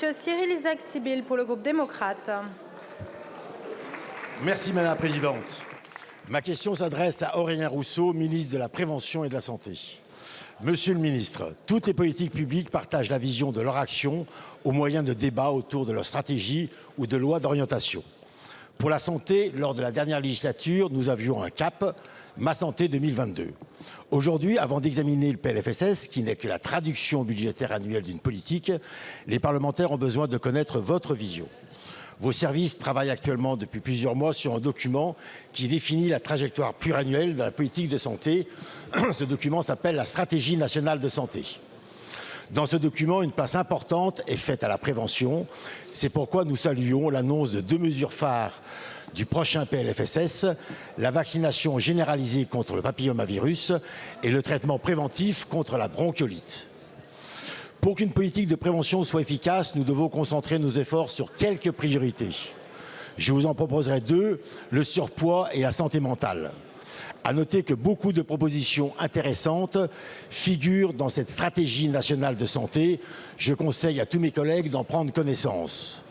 Monsieur Cyril Isaac Sibyl pour le groupe démocrate. Merci Madame la Présidente. Ma question s'adresse à Aurélien Rousseau, ministre de la Prévention et de la Santé. Monsieur le ministre, toutes les politiques publiques partagent la vision de leur action au moyen de débats autour de leur stratégie ou de lois d'orientation. Pour la santé, lors de la dernière législature, nous avions un cap, Ma Santé 2022. Aujourd'hui, avant d'examiner le PLFSS, qui n'est que la traduction budgétaire annuelle d'une politique, les parlementaires ont besoin de connaître votre vision. Vos services travaillent actuellement depuis plusieurs mois sur un document qui définit la trajectoire pluriannuelle de la politique de santé. Ce document s'appelle la Stratégie nationale de santé. Dans ce document, une place importante est faite à la prévention. C'est pourquoi nous saluons l'annonce de 2 mesures phares du prochain PLFSS, la vaccination généralisée contre le papillomavirus et le traitement préventif contre la bronchiolite. Pour qu'une politique de prévention soit efficace, nous devons concentrer nos efforts sur quelques priorités. Je vous en proposerai 2, le surpoids et la santé mentale. À noter que beaucoup de propositions intéressantes figurent dans cette stratégie nationale de santé. Je conseille à tous mes collègues d'en prendre connaissance.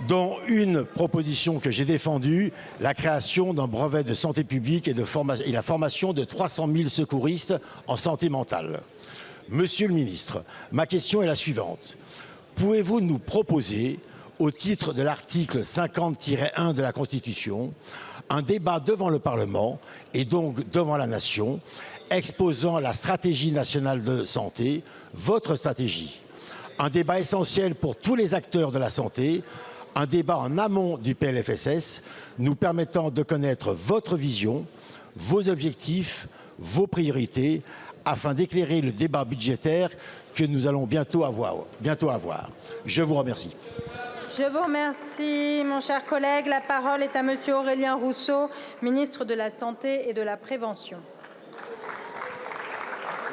Dont une proposition que j'ai défendue, la création d'un brevet de santé publique et la formation de 300 000 secouristes en santé mentale. Monsieur le ministre, ma question est la suivante. Pouvez-vous nous proposer, au titre de l'article 50-1 de la Constitution, un débat devant le Parlement et donc devant la Nation, exposant la stratégie nationale de santé, votre stratégie. Un débat essentiel pour tous les acteurs de la santé, un débat en amont du PLFSS, nous permettant de connaître votre vision, vos objectifs, vos priorités, afin d'éclairer le débat budgétaire que nous allons bientôt avoir. Je vous remercie. Je vous remercie, mon cher collègue. La parole est à monsieur Aurélien Rousseau, ministre de la Santé et de la Prévention.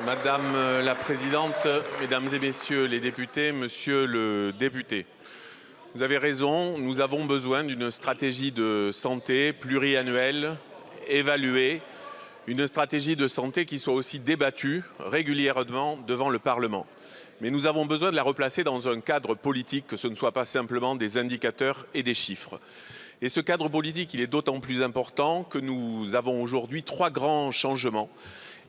Madame la Présidente, Mesdames et Messieurs les députés, Monsieur le député, vous avez raison, nous avons besoin d'une stratégie de santé pluriannuelle, évaluée, une stratégie de santé qui soit aussi débattue régulièrement devant le Parlement. Mais nous avons besoin de la replacer dans un cadre politique, que ce ne soit pas simplement des indicateurs et des chiffres. Et ce cadre politique, il est d'autant plus important que nous avons aujourd'hui 3 grands changements.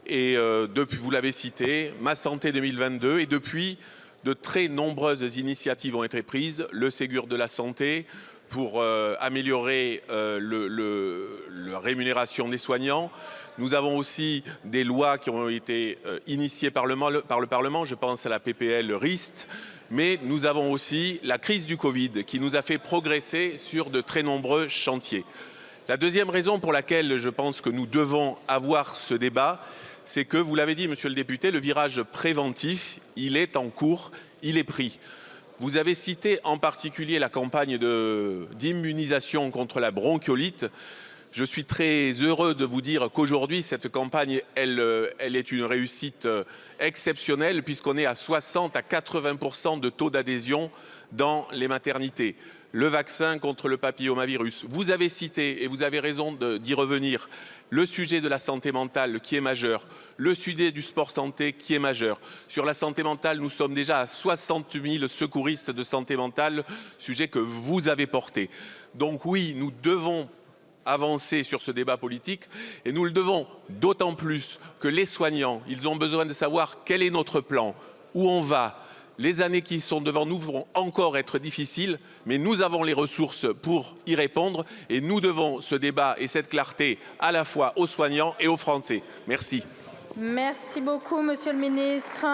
Et depuis, vous l'avez cité, Ma Santé 2022, et depuis, de très nombreuses initiatives ont été prises, le Ségur de la santé, pour améliorer la rémunération des soignants. Nous avons aussi des lois qui ont été initiées par le Parlement, je pense à la PPL RIST, mais nous avons aussi la crise du Covid qui nous a fait progresser sur de très nombreux chantiers. La deuxième raison pour laquelle je pense que nous devons avoir ce débat, c'est que, vous l'avez dit, monsieur le député, le virage préventif, il est en cours, il est pris. Vous avez cité en particulier la campagne d'immunisation contre la bronchiolite. Je suis très heureux de vous dire qu'aujourd'hui, cette campagne, elle est une réussite exceptionnelle puisqu'on est à 60 à 80% de taux d'adhésion dans les maternités. Le vaccin contre le papillomavirus. Vous avez cité, et vous avez raison d'y revenir, le sujet de la santé mentale qui est majeur, le sujet du sport santé qui est majeur. Sur la santé mentale, nous sommes déjà à 60 000 secouristes de santé mentale, sujet que vous avez porté. Donc oui, nous devons avancer sur ce débat politique et nous le devons d'autant plus que les soignants, ils ont besoin de savoir quel est notre plan, où on va. Les années qui sont devant nous vont encore être difficiles, mais nous avons les ressources pour y répondre et nous devons ce débat et cette clarté à la fois aux soignants et aux Français. Merci. Merci beaucoup, monsieur le ministre.